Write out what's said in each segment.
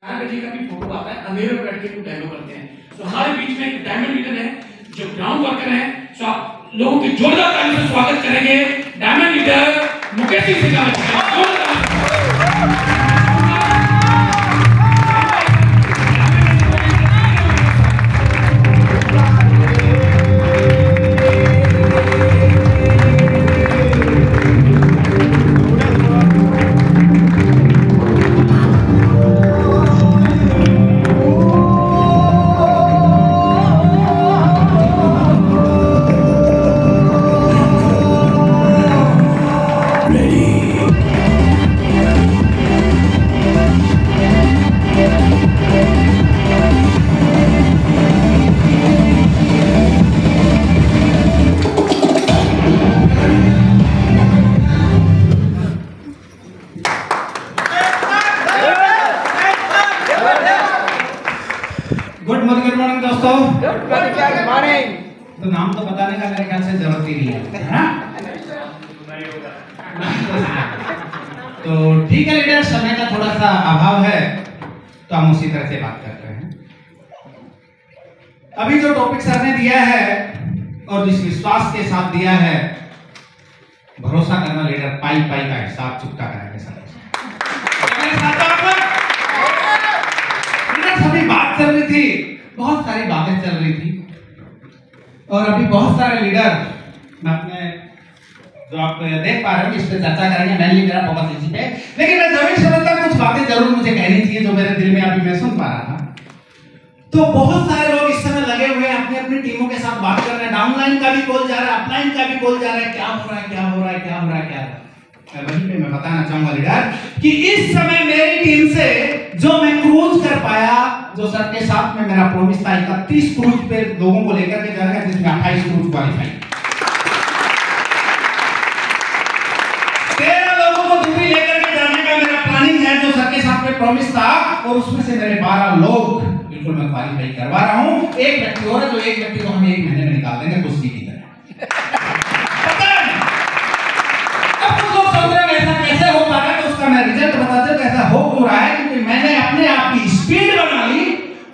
जी का भी फोटो आता है, अंधेरे में बैठ के वो डेमो करते हैं। तो हमारे बीच में एक डायमंड लीडर है जो ग्राउंड वर्कर है। तो आप लोगों की जोरदार ताली से स्वागत करेंगे डायमंड लीडर मुकेश सिंह का। गुड मॉर्निंग दोस्तों। Good morning. तो नाम तो बताने का मेरे ख्याल से जरूरत ही नहीं है, तो ठीक है लीडर, समय का थोड़ा सा अभाव है तो हम उसी तरह से बात करते हैं। अभी जो टॉपिक सर ने दिया है और जिस विश्वास के साथ दिया है, भरोसा करना लीडर पाई पाई का हिसाब चुकता करेंगे सर। सभी बात चल रही थी, बहुत सारी बातें चल रही थी और अभी बहुत सारे लीडर मैं अपने जो आप देख पा रहे हो इस पे चर्चा करेंगे। मैंने मेरा फोकस इसी पे, लेकिन मैं जरूर समझता कुछ बातें जरूर मुझे कहनी चाहिए जो मेरे दिल में अभी मैं सुन पा रहा था। तो बहुत सारे लोग इस समय लगे हुए हैं अपनी अपनी टीमों के साथ बात कर रहे हैं। डाउनलाइन का भी कॉल जा रहा है, अपलाइन का भी कॉल जा रहा है, क्या हो रहा है क्या हो रहा है क्या हो रहा है क्या हो रहा है। वहीं पे मैं बताना चाहूंगा लीडर कि इस समय मेरी टीम से जो मैं क्रूज कर पाया, जो सर के साथ में मेरा प्रॉमिस था 31 क्रूज पे लोगों को लेकर के जाएगा, जिसमें 28 क्रूज क्वालिफाई, 13 लोगों को दूरी लेकर के जाने का मेरा प्लानिंग है जो सर के साथ में प्रॉमिस था, और उसमें से मेरे 12 लोग बिल्कुल मैं क्वालिफाई करवा रहा हूं। एक व्यक्ति और है जो एक व्यक्ति को हम 1 महीने में निकाल देंगे कुश्ती की तरह। ऐसा कैसे हो पा रहा है, तो उसका मैं रिजल्ट बताता हूं कैसा हो रहा है, क्योंकि मैंने अपने आप की स्पीड बना ली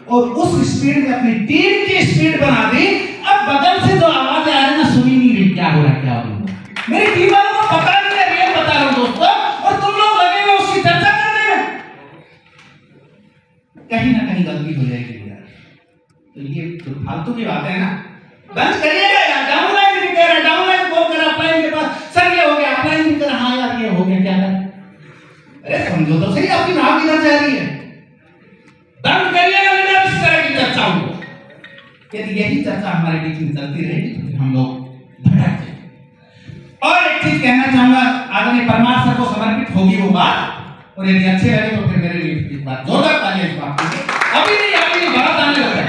और उस स्पीड में अपनी टीम की स्पीड बना दी। अब बगल से जो आवाज आ रही है ना, सुनी नहीं रही क्या हो रहा है क्या हो रहा है। मेरी टीम वालों को पता नहीं है, रियल बता रहा हूं दोस्तों, और तुम लोग लगे हुए उसकी चर्चा करने में, कहीं ना कहीं गलती हो जाएगी यार। तो ये तो फालतू की बात है ना, बंद करिएगा यार। डाउनलाइन भी कह रहा है, डाउनलाइन कॉल कर अपलाइन के पास, सर ये हो गया, अपलाइन भी कर, हाँ यार ये हो गया, क्या कर। अरे समझो तो सही, आपकी नाम किधर जा रही है। बंद करिएगा लीडर इस तरह की चर्चाओं को। यदि यही चर्चा हमारे बीच में चलती रहेगी तो हम लोग भटक जाएंगे। और एक चीज कहना चाहूंगा, आदरणीय परमार सर को समर्पित होगी वो बात, और यदि अच्छे लगे तो फिर मेरे लिए इस बात जोरदार तालियां इस बात की। अभी नहीं बात आने लगा।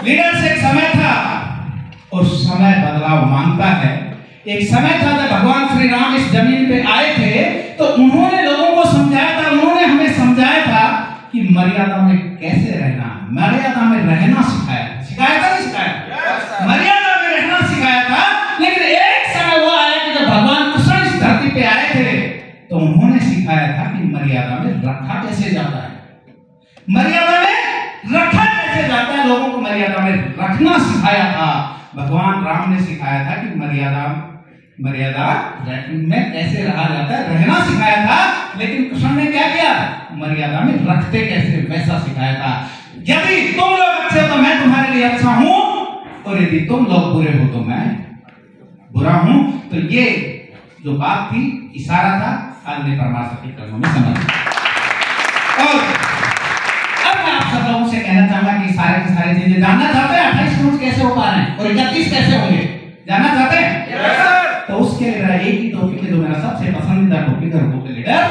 लीडर से एक समय था और समय बदलाव मांगता है। एक समय था जब भगवान श्री राम इस जमीन पे आए थे तो उन्होंने लोगों को समझाया था, उन्होंने हमें समझाया था कि मर्यादा में कैसे रहना, मर्यादा में रहना सिखाया था नहीं सिखाया, मर्यादा में रहना सिखाया था। लेकिन एक समय वो आया कि जब भगवान कृष्ण इस धरती पे आए थे तो उन्होंने सिखाया था कि मर्यादा में रखा कैसे जाता है, मर्यादा में रखा कैसे जाता है, लोगों को मर्यादा में रखना सिखाया था। भगवान राम ने सिखाया था कि मर्यादा में कैसे रहा जाता है, रहना सिखाया था। लेकिन कृष्ण ने क्या किया, मर्यादा में रखते कैसे वैसा सिखाया था। यदि तुम लोग अच्छे हो तो मैं तुम्हारे लिए अच्छा हूं, और यदि तुम लोग बुरे हो तो मैं बुरा हूं। तो ये जो बात थी, इशारा था, आदरणीय परमार की कर्मों में समझ। और अब मैं आप सब लोगों से कहना चाहूंगा कि सारे की सारी चीजें जानना चाहते हैं। 28 क्रूज कैसे हो पा रहे हैं और 31 कैसे होंगे, जानना चाहते हैं? तो उसके लिए मेरा एक ही टॉपिक है जो मेरा सबसे पसंदीदा टॉपिक है, वो लीडर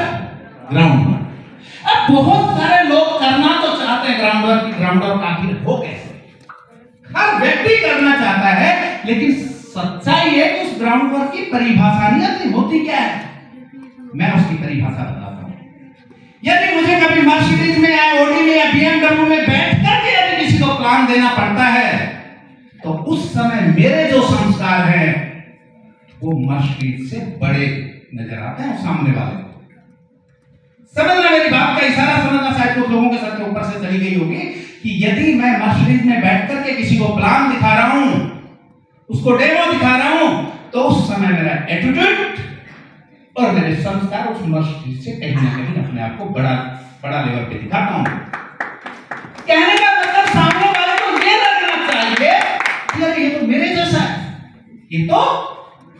ग्राउंड वर्क। अब बहुत सारे लोग करना तो चाहते हैं ग्राउंड वर्क आखिर हो कैसे, हर व्यक्ति करना चाहता है, लेकिन सच्चाई है कि उस ग्राउंड वर्क की परिभाषा नहीं आती, होती क्या है। मैं उसकी परिभाषा बताता हूं। यदि मुझे कभी मर्सिडीज में या ऑडी में या BMW में बैठ करके यदि किसी को प्लान देना पड़ता है तो उस समय मेरे जो संस्कार हैं वो मर्सिडीज से बड़े नजर आते हैं सामने वाले। समझना मेरी बात का इशारा यदि मैं मर्सिडीज में बैठ करके किसी को प्लान दिखा रहा हूं, उसको डेमो दिखा रहा हूं, तो उस समय मेरा एटीट्यूड और मेरे संस्कार उस मर्सिडीज से कहीं ना कहीं अपने आप को बड़ा लेवल पे दिखाता हूं। कहने का मतलब सामने वाले को ये लगना चाहिए कि यार ये तो मेरे जैसा है, ये तो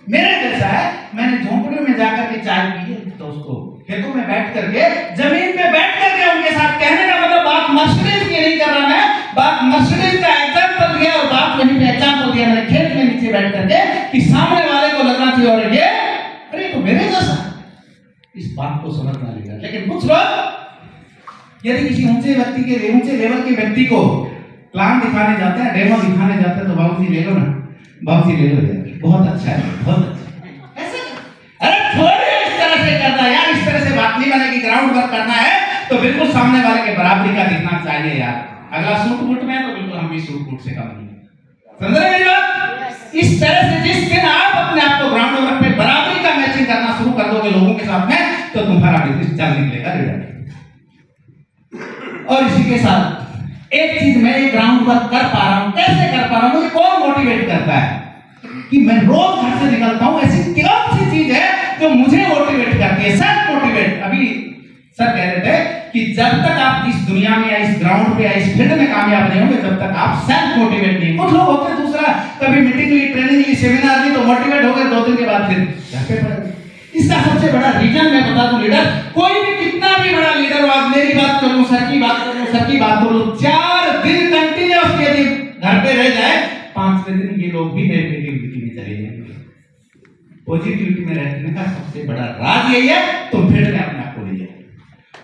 मेरे जैसा है। मैंने झोंपड़ी में जाकर के चाय पी है दोस्तों, खेतों में बैठ करके, जमीन पे बैठ करके उनके साथ। कहने का मतलब बात मर्सिडीज की नहीं कर रहा मैं, बात मर्सिडीज का एग्जांपल दिया और बात वहीं पे एग्जांपल दिया मैंने खेत में नीचे बैठ करके कि सामने वाले को लगना चाहिए और ये अरे तो मेरे जैसा। इस बात को समझना लेगा। लेकिन कुछ लोग यदि किसी ऊंचे लेवल के व्यक्ति को प्लान दिखाने जाते हैं, डेमो दिखाने जाते हैं, तो बाबूजी ले लो ना, बाबूजी ले लो यार, बहुत अच्छा है, बहुत अच्छा है। ऐसे अरे थोड़ी इस तरह से करना यार, इस तरह से बात नहीं बनेगी। ग्राउंड वर्क करना है तो बिल्कुल सामने वाले के बराबरी का दिखना चाहिए यार। अगला सूट बूट में है तो बिल्कुल हम भी सूट बूट से कम नहीं। समझ रहे मेरी बात? इस तरह से जिस दिन आप अपने आप को ग्राउंड वर्क पे बराबरी का मैचिंग करना शुरू कर दोगे लोगों के साथ में, तो तुम्हारा बिजनेस चल निकलेगा रिजल्ट। और इसी के साथ एक चीज मैं ये ग्राउंड वर्क कर पा रहा हूं, कैसे कर पा रहा हूं, मुझे कौन मोटिवेट करता है कि मैं रोज घर से निकलता हूं। ऐसी कौन सी चीज है जो मुझे मोटिवेट करती है? Self motivate. अभी सर कह रहे थे कि जब तक आप इस दुनिया में या इस ग्राउंड पे या इस फील्ड में कामयाब नहीं होंगे, तब तक आप सेल्फ मोटिवेट नहीं। कुछ लोग होते हैं दूसरा, कभी मीटिंग ली, ट्रेनिंग ली, सेमिनार ली तो मोटिवेट हो गए, 2 दिन के बाद फिर घर पे पड़े। इसका सबसे बड़ा रीजन मैं बता दूं, लीडर कोई भी कितना भी बड़ा लीडर हो, आज मेरी बात कर लो, सर की बात कर लो, सर की बात कर लो, 4 दिन कंटिन्यूअस यदि घर पे रह जाए, 5वें दिन ये लोग भी नेगेटिविटी में चले जाएंगे। पॉजिटिविटी में रहने का सबसे बड़ा राज यही है, तुम फील्ड में अपने आप को ले जाए।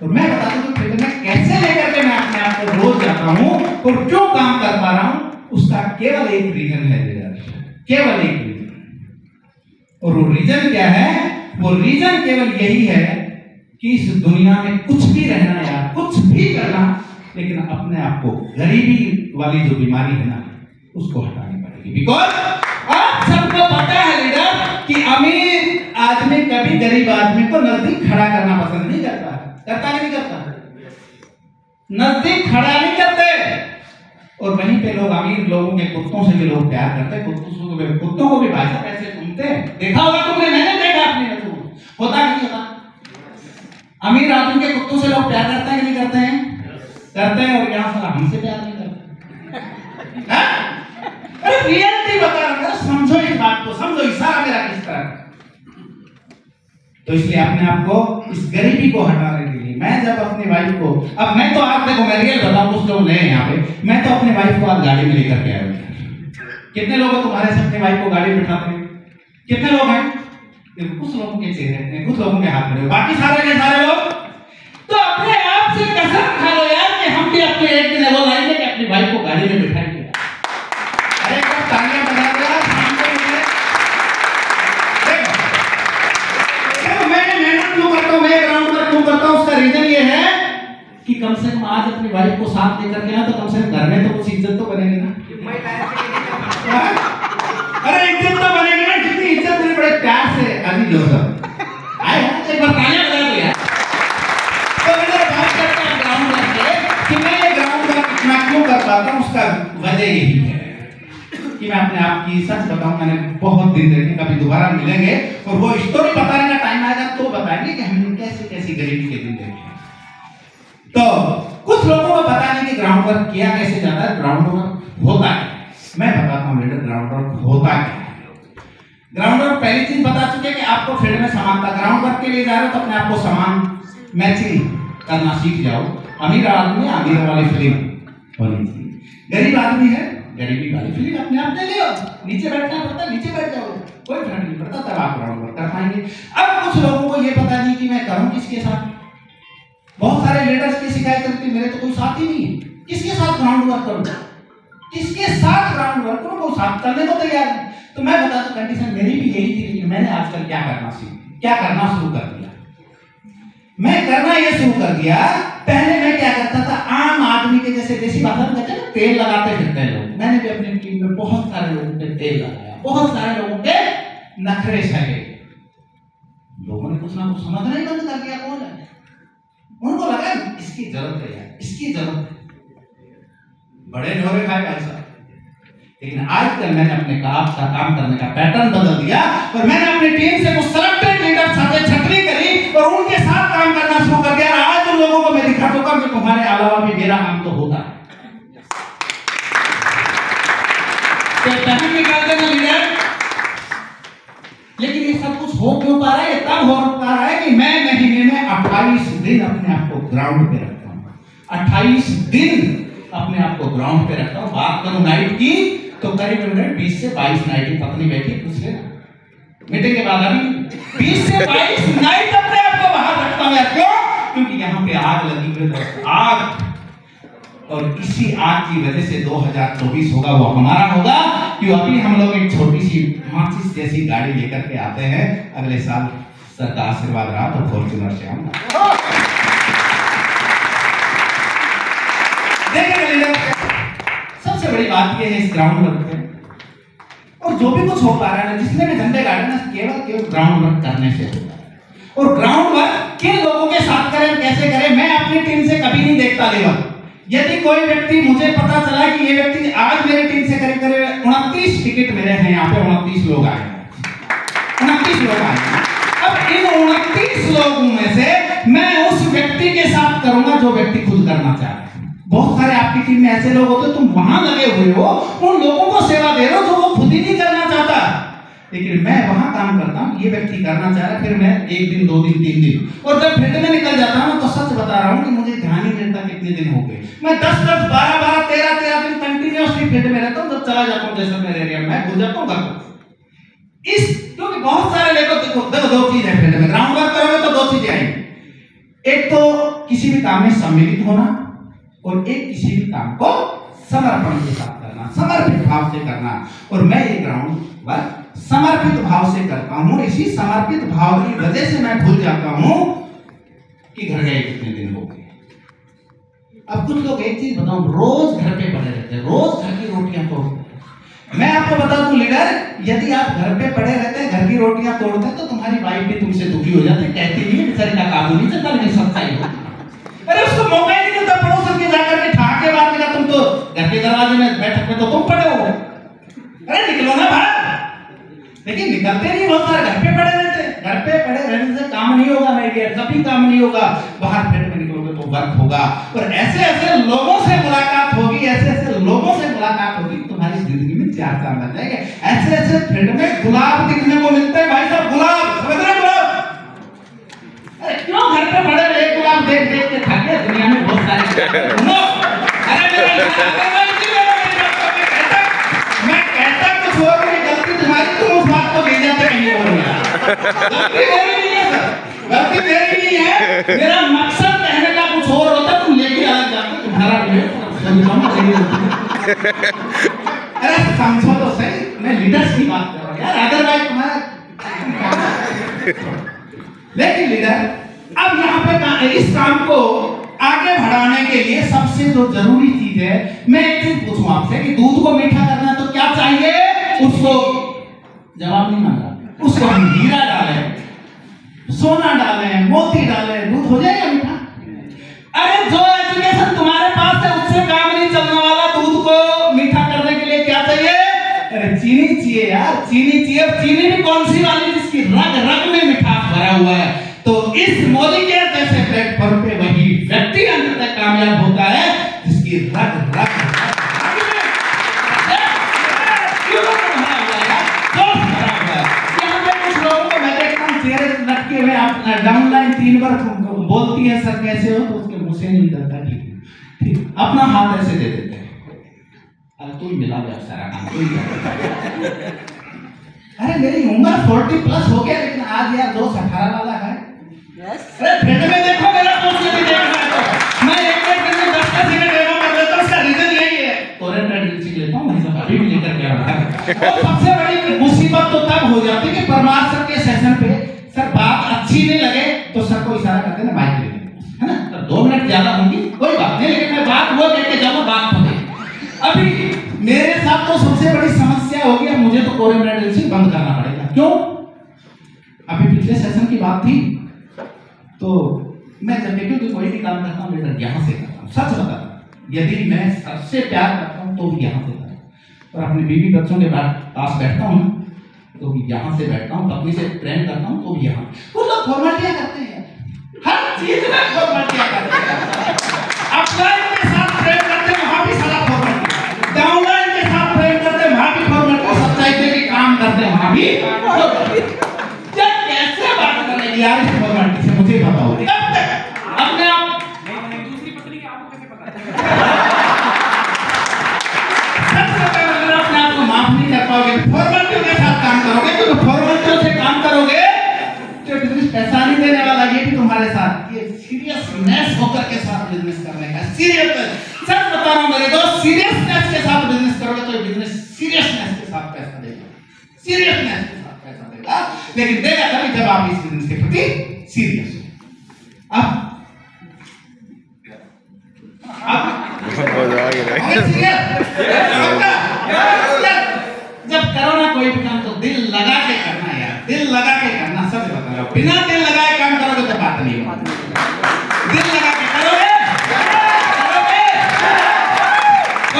तो मैं बता दूं कि फील्ड में कैसे लेकर के मैं अपने आप को रोज जाता हूं और क्यों काम कर पा रहा हूं, उसका केवल एक रीजन है लीडर, केवल एक रीजन। और वो रीजन क्या है? वो रीजन केवल यही है कि इस दुनिया में कुछ भी रहना या कुछ भी करना, लेकिन अपने आप को गरीबी वाली जो बीमारी है ना, उसको हटानी पड़ेगी। बिकॉज आप सबको पता है लीडर कि अमीर आदमी कभी गरीब आदमी को नजदीक खड़ा करना पसंद नहीं करता। करता नहीं करता? नजदीक खड़ा नहीं करते। और वहीं पे लोग अमीर लोगों के कुत्तों से भी लोग प्यार करते हैं। कुत्तों को भी भाई साहब ऐसे घूमते हैं, देखा होगा तुमने, मैंने देखा, आपने होता नहीं होता? अमीर आदमी के कुत्तों से लोग प्यार करते हैं कि नहीं करते हैं? करते हैं। और यहाँ साला हमसे प्यार नहीं करते। अरे रियलिटी बता रहा हूं, समझो इस बात को, समझो इशारा मेरा किस तरह। तो इसलिए अपने आप को इस गरीबी को हटाने के लिए मैं जब अपनी वाइफ को, अब मैं तो आप देखो, मैं रियल बताऊं, कुछ लोग नए यहाँ पे, मैं तो अपनी वाइफ को आज गाड़ी में लेकर के आया हूं। कितने लोग हैं तुम्हारे से अपनी वाइफ को गाड़ी में बिठाते हैं? कितने लोग हैं? कुछ लोगों के चेहरे हैं, कुछ लोगों के हाथ में, बाकी सारे के सारे लोग। तो अपने आप से कसम खा लो यार कि हम भी अपने एक दिन वो लाएंगे कि अपनी वाइफ को गाड़ी में बिठाएंगे। अरे कब तालियां बजा दो यार, मैं ग्राउंड वर्क क्यों करता हूं? उसका रीजन ये है कि कम से कम आज अपनी वाइफ को साथ लेकर के ना, तो कम से कम घर में तो कुछ इज्जत तो बनेगी ना। अरे इज्जत तो बनेगी ना, जितनी इज्जत मेरे बड़े प्यार से अभी जो आए एक बार तालियां बजा दो यार। तो मैंने बात करता हूं ग्राउंड वर्क के कि मैं ये ग्राउंड वर्क इतना क्यों कर पाता हूं, उसका वजह यही है कि मैं अपने आप की सच बताऊं, मैंने बहुत दिन देखे, कभी दोबारा मिलेंगे और वो स्टोरी बताने का टाइम आएगा तो बताएंगे कि हमने कैसे कैसी गरीबी के दिन देखे। तो कुछ लोगों को पता नहीं कि ग्राउंड वर्क किया कैसे जाता है, ग्राउंड वर्क होता है। मैं बताता हूं लीडर ग्राउंड वर्क होता क्या है। ग्राउंड वर्क पहली चीज बता चुके कि आपको फील्ड में समानता, ग्राउंड वर्क के लिए जा रहे हो तो अपने आप को समान मैचिंग करना सीख जाओ। अमीर आदमी अमीर वाली फीलिंग होनी चाहिए, गरीब आदमी है गरीबी वाली फीलिंग अपने आप ले लो। नीचे बैठना पड़ता है, नीचे बैठ जाओ, कोई फर्क नहीं पड़ता, तब आप ग्राउंड वर्क कर पाएंगे। अब कुछ लोगों को ये पता नहीं कि मैं करूं किसके साथ। बहुत सारे लीडर्स की शिकायत करते हैं मेरे तो कोई साथ ही नहीं है, किसके साथ ग्राउंड वर्क करूं, किसके साथ ग्राउंड वर्क करूं, कोई साथ करने को तैयार नहीं। तो मैं बता दूं कंडीशन मेरी भी यही थी, लेकिन मैंने आजकल क्या करना शुरू कर दिया। मैं करना ये शुरू कर दिया, पहले मैं क्या करता था, आम आदमी के जैसे देसी भाषा में कहते हैं तेल लगाते फिरते हैं लोग। मैंने भी अपनी टीम में बहुत सारे लोगों पे तेल लगाया, बहुत सारे लोगों के नखरे सहे। लोगों ने कुछ ना कुछ समझना ही बंद कर दिया कौन है। उनको लगा इसकी जरूरत है यार, इसकी जरूरत है। बड़े ढोरे खाए भाई साहब। लेकिन आजकल मैंने अपने काम करने का पैटर्न बदल दिया और मैंने अपनी टीम से कुछ सेलेक्टेड लीडर साथ छटनी करी और उनके साथ काम करना शुरू कर दिया। आज उन लोगों को मैं दिखा दूंगा कि तुम्हारे अलावा भी मेरा काम तो होता है। तो टाइम निकाल देना लीडर। लेकिन ये सब कुछ हो क्यों पा रहा है? ये तब हो पा रहा है कि मैं महीने में 28 दिन अपने आप को ग्राउंड पे रखता हूँ। 28 दिन अपने आप को ग्राउंड पे रखता हूँ। बात करूं नाइट की तो करीब 20 से 22 नाइट पत्नी बैठी पूछ लेना मीटिंग के बाद। अभी 20 से 22 नाइट अपने आप को बाहर रखता हूँ। क्यों? क्योंकि यहाँ पे आग लगी हुई है, आग। और इसी आग की वजह से 2024 होगा वो हमारा होगा। क्यों? अभी हम लोग एक छोटी सी माचिस जैसी गाड़ी लेकर के आते हैं। अगले साल सर का आशीर्वाद रहा तो फॉर्च्यूनर से आऊंगा। देखिए सबसे बड़ी बात यह है इस ग्राउंड वर्क पे, और जो भी कुछ हो पा रहा है ना, जिसने भी झंडे गाड़े ना, केवल ग्राउंड वर्क करने से होता है। और ग्राउंड वर्क किन लोगों के साथ करें, कैसे करें, मैं अपनी टीम से कभी नहीं देखता लेवल। यदि कोई व्यक्ति, मुझे पता चला कि ये व्यक्ति आज मेरी टीम से करीब 29 टिकट मेरे हैं, यहाँ पे 29 लोग आए हैं, 29 लोग आए हैं। अब इन 29 लोगों में से मैं उस व्यक्ति के साथ करूंगा जो व्यक्ति खुद करना चाहता है। बहुत सारे आपकी टीम में ऐसे लोग होते, तुम वहां लगे हुए हो, उन लोगों को सेवा दे रहे हो जो वो खुद ही नहीं करना चाहता, लेकिन मैं वहां काम करता हूं, ये व्यक्ति करना चाह रहा है। फिर मैं 1 दिन 2 दिन 3 दिन, और जब फील्ड में निकल जाता हूं तो सच बता रहा हूं कि मुझे ध्यान ही नहीं रहता कितने दिन हो गए। मैं 10 12 13 दिन कंटिन्यूअसली फील्ड में रहता हूं। जब चला जाता हूं जैसलमेर एरिया में, भूल जाता हूं घर को। इस क्योंकि बहुत सारे लोग देखो 2 चीज है फील्ड में, ग्राउंड वर्क करोगे तो 2 चीजें आएंगी। एक तो किसी भी काम में सम्मिलित होना, और एक किसी भी काम को समर्पण के साथ करना, समर्पित भाव से करना। और मैं ये ग्राउंड वर्क समर्पित भाव से करता हूं। इसी समर्पित भाव की वजह से मैं भूल जाता हूं कि घर गए कितने दिन हो गए। अब कुछ लोग एक चीज बताऊं, रोज घर पे पड़े रहते हैं, रोज घर की रोटियां तोड़ते हैं। मैं आपको बता दूं लीडर, यदि आप घर पे पड़े रहते हैं, घर की रोटियां तोड़ते हैं, तो तुम्हारी वाइफ भी तुमसे दुखी हो जाती है। कहती नहीं है बेचारी का काबू नहीं चलता, लेकिन सच्चाई होती। अरे उसको मौका ही नहीं मिलता पड़ोसन के जाकर के ठाके मारने का। तुम तो घर के दरवाजे में बैठक में तो तुम पड़े हो, अरे निकलो ना बाहर। लेकिन निकलते नहीं, बहुत सारे घर पे पड़े रहते। घर पे पड़े रहने से काम नहीं होगा मेरे डियर, कभी काम नहीं होगा। बाहर फील्ड में निकलोगे तो वर्क होगा, और ऐसे ऐसे लोगों से मुलाकात होगी, ऐसे ऐसे लोगों से मुलाकात होगी, तुम्हारी जिंदगी में 4 चांद लग जाएंगे। ऐसे ऐसे फील्ड में गुलाब दिखने को मिलते हैं भाई साहब, गुलाब, समझ रहे गुलाब। अरे क्यों घर पे पड़े रहे, गुलाब देख देख के थक गए। दुनिया में बहुत सारे मैं कहता कुछ और नहीं, गलती तुम्हारी, तुम उस बात को ले जाते कहीं और नहीं। गलती मेरी नहीं है सर, गलती मेरी नहीं है। मेरा मकसद कहने का कुछ और होता, तुम लेके अलग जाते, तुम्हारा अरे समझो तो सही, मैं लीडर्स की बात कर रहा हूँ यार, अदरवाइज तुम्हारा। लेकिन लीडर अब यहाँ पे इस काम को आगे बढ़ाने के लिए सबसे जो जरूरी चीज है, मैं एक चीज पूछूं आपसे कि दूध को मीठा करना तो क्या चाहिए? उसको जवाब नहीं मांगा, उसको हम हीरा डालें, सोना डालें, मोती डालें, दूध हो जाएगा मीठा। अरे जो एजुकेशन तुम्हारे पास है उससे काम नहीं चलने वाला, दूध को मीठा करने के लिए क्या चाहिए? अरे चीनी चाहिए यार, चीनी चाहिए। चीनी भी कौन सी वाली, जिसकी रग रग में मिठास भरा हुआ है। तो इस मोदी के जैसे प्लेटफॉर्म पे वही व्यक्ति अंततः कामयाब होता है जिसकी रग रग कुछ लोगों को मैं देखता हूं चेहरे लटके हुए, आप डाउनलाइन 3 बार बोलती है सर कैसे हो, तो उसके मुंह से नहीं निकलता ठीक, अपना हाथ ऐसे दे देते हैं, अरे तू ही मिला गया सारा काम, तू ही। अरे मेरी उम्र 40 प्लस हो गया, लेकिन आज यार 218 वाला है। अरे फील्ड में देखो मेरा दोस्त यदि देख रहा है तो मैं एक दिन में 10 सेकंड डेमो कर देता हूं, उसका रीजन यही है, कोरेंट ड्रिल सीख लेता हूं, मैं सब अभी भी लेकर के आ रहा हूं। और सबसे बड़ी मुसीबत तो तब हो जाती है कि परमार सर के सेशन पे सर बात अच्छी नहीं लगे तो सर को इशारा करते ना माइक ले, है ना, तो 2 मिनट ज्यादा होंगी कोई बात नहीं, लेकिन मैं बात वो देख के जाऊंगा, बात पते। अभी मेरे साथ तो सबसे बड़ी समस्या होगी, अब मुझे तो कोरेंट ड्रिल बंद करना पड़ेगा। क्यों? अभी पिछले सेशन की बात थी, तो मैं जब भी कोई भी काम करता हूँ बेटा यहाँ से करता हूँ, सच बता यदि मैं सबसे प्यार करता हूँ तो भी यहाँ से और अपनी बीवी बच्चों के पास बैठता हूँ तो भी यहाँ से बैठता हूँ, पत्नी से प्रेम करता हूँ तो भी यहाँ। वो लोग फॉर्मेलिटियाँ करते हैं, हर चीज में फॉर्मेलिटियाँ करते हैं। अपलाइन के साथ प्रेम करते हैं वहाँ भी सारा फॉर्मेलिटी, डाउनलाइन के साथ प्रेम करते हैं वहाँ भी फॉर्मेलिटी, सच्चाई के काम करते हैं वहाँ भी। जब कैसे बात करेंगे यार इस फॉर्मेलिटी से, मुझे बताओ कब तक अपने आप दूसरी पत्नी की आपको कैसे पता? नहीं कर पाओगे, फॉर्मेलिटी के साथ काम करोगे, क्योंकि फॉर्मेलिटी से काम करोगे तो बिजनेस पैसा नहीं देने वाला। ये भी तुम्हारे साथ, ये सीरियसनेस होकर के साथ बिजनेस करने का, सीरियसनेस। सच बता रहा हूं मेरे दोस्त, सीरियसनेस के साथ बिजनेस करोगे तो बिजनेस सीरियसनेस के साथ पैसा देगा, सीरियसनेस के साथ पैसा देगा, लेकिन देगा तभी जब आप इस बिजनेस के प्रति सीरियस हो। अब जब करो ना कोई भी काम तो दिल लगा के करना यार, दिल लगा के करना। सच बता रहा हूं, बिना दिल लगाए काम करोगे तो बात नहीं होगी। दिल लगा के करोगे।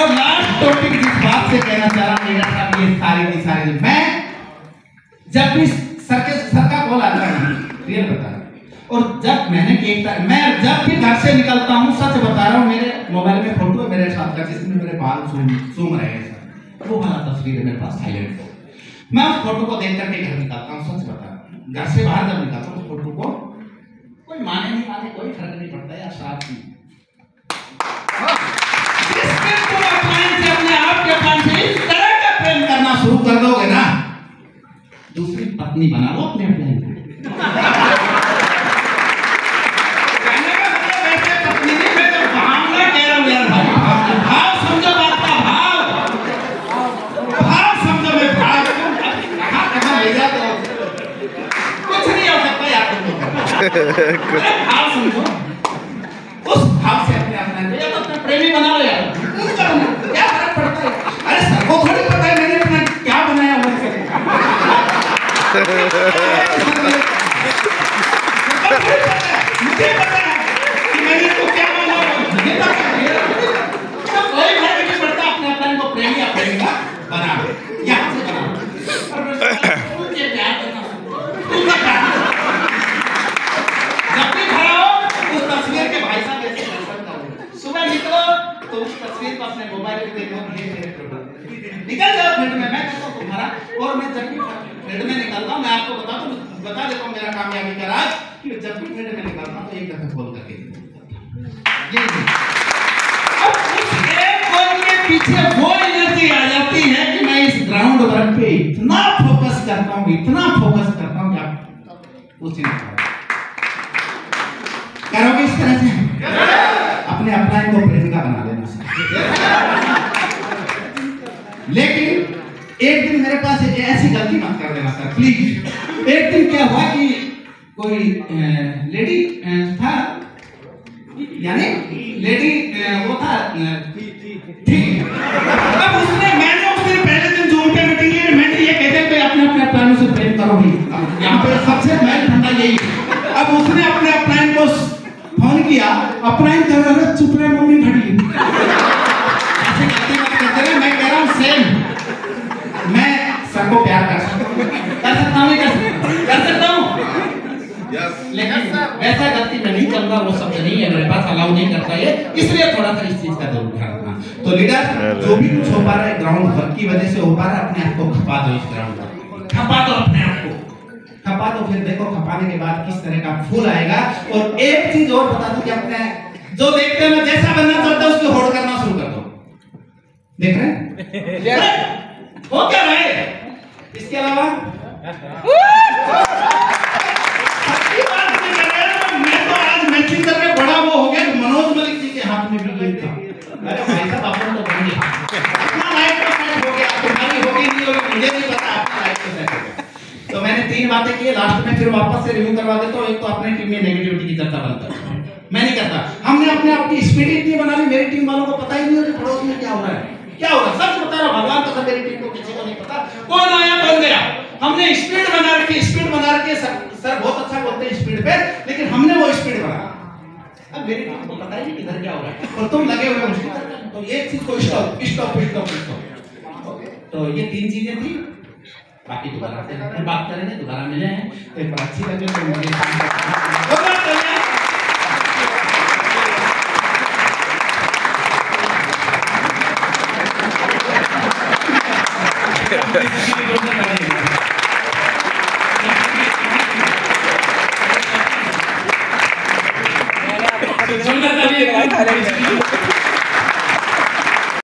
और लास्ट टॉपिक जिस बात से कहना चाह रहा हूं मेरा साहब, ये सारी मैं जब भी सर का कॉल आता है, रियल बता रहा हूं, और जब मैं जब भी घर से निकलता हूँ, सच बता रहा हूँ, मेरे मोबाइल में फोटो है मेरे साथ का जिसमें मेरे बाल सूम रहे हैं, वो वाला तस्वीर है मेरे पास साइलेंट फोटो। मैं उस फोटो को देख करके घर निकलता हूँ, सच बता रहा हूँ। घर से बाहर जब निकलता हूँ उस फोटो को कोई माने नहीं माने कोई फर्क नहीं पड़ता है, साथ ही तुम अपने आप के प्लान से इस तरह का प्रेम करना शुरू कर दोगे ना, दूसरी पत्नी बना लो अपने अपने भाव समझो, उस भाव से अपने अपने प्रेमी बना लो यार, क्या फर्क पड़ता है? अरे सर को थोड़ी पता है मैंने अपना क्या बनाया हुआ है, मुझे पता है कि मैंने तो क्या बनाया हुआ है, मुझे पता है। कोई फर्क नहीं पड़ता, अपने अपने को प्रेमी या प्रेमिका बना लो, यहाँ से बना लो। मुझे प्यार करना, तुमसे प्यार सुबह निकलो तो उस तस्वीर को अपने मोबाइल पे देखो, निकल जाओ फील्ड में। मैं कहता हूँ तुम्हारा, और मैं जब भी फील्ड में निकलता हूँ, मैं आपको बता देता हूँ मेरा कामयाबी का राज, कि जब भी फील्ड में निकलता हूँ तो एक दफा कॉल करके ये अब उस एक कॉल के पीछे वो एनर्जी आ जाती है कि मैं इस ग्राउंड वर्क पे इतना फोकस करता हूँ, इतना फोकस करता हूँ कि आप उसी करोगे इस तरह से अपने अपलाइन को प्रेमिका बना लेना। लेकिन एक दिन मेरे पास ऐसी गलती मत कर देना सर प्लीज। एक दिन क्या हुआ कि कोई लेडी था, यानी लेडी वो था ठीक। अब उसने, मैंने उसने पहले दिन जूम पे मीटिंग ली, मैंने ये कहते थे अपने अपने अपलाइन से प्रेम करो भी, यहाँ पे सबसे मेन फंडा यही। अब उसने अपने अपलाइन को फोन किया, अपलाइन कर रहा है, चुप रहे मम्मी खड़ी ऐसे करते मत करते रहे। मैं कह रहा हूँ सेम, मैं सबको प्यार कर सकता हूँ, कर सकता हूँ, लेकिन वैसा गलती मैं नहीं करूंगा, वो शब्द नहीं है मेरे पास, अलाउ नहीं करता है, इसलिए थोड़ा सा इस चीज का जरूर ध्यान रखना। तो लीडर जो भी कुछ हो पा रहा है ग्राउंड वर्क की वजह से हो पा रहा है, अपने आप को खपा दो, इस ग्राउंड वर्क खपा दो, अपने आप को खपा दो। फिर देखो खपाने के बाद किस तरह का फूल आएगा। और एक चीज और बता दूं कि अपने जो देखते हैं, जैसा बनना चाहता है उसको होड़ करना शुरू कर दो। देख रहे हैं वो क्या भाई? इसके अलावा मैं तो आज मैचिंग करके बड़ा वो हो गया, मनोज मलिक जी के हाथ में भी गेम था। अरे भाई साहब अपन तो बन गया, अपना लाइफ का सेट हो गया, तुम्हारी होगी नहीं होगी मुझे नहीं पता, अपना लाइफ का सेट हो गया। तो मैंने 3 बातें की, लास्ट में फिर वापस से रिव्यू करवा देता हूँ। एक तो अपनी टीम में नेगेटिविटी की चर्चा बनता है, मैं नहीं करता। हमने अपने आप की स्पीड इतनी बना ली, मेरी टीम वालों को पता ही नहीं हो कि पड़ोस में क्या हो रहा है, क्या हो रहा है। सच बता रहा हूं, भगवान कसम मेरी टीम को किसी को नहीं पता कौन आया कौन गया। हमने स्पीड बना रखी, सर बहुत अच्छा बोलते हैं स्पीड पे, लेकिन हमने वो स्पीड बना अब मेरी टीम को पता ही नहीं किधर क्या हो रहा है और तुम लगे हुए हो उसकी तरफ। तो एक चीज को स्टॉप स्टॉप स्टॉप स्टॉप। तो ये 3 चीजें थी। बाकी दोबारा फिर बात करेंगे, दोबारा मिले हैं तो एक बार अच्छी लगे तो मुझे जोरदार ताली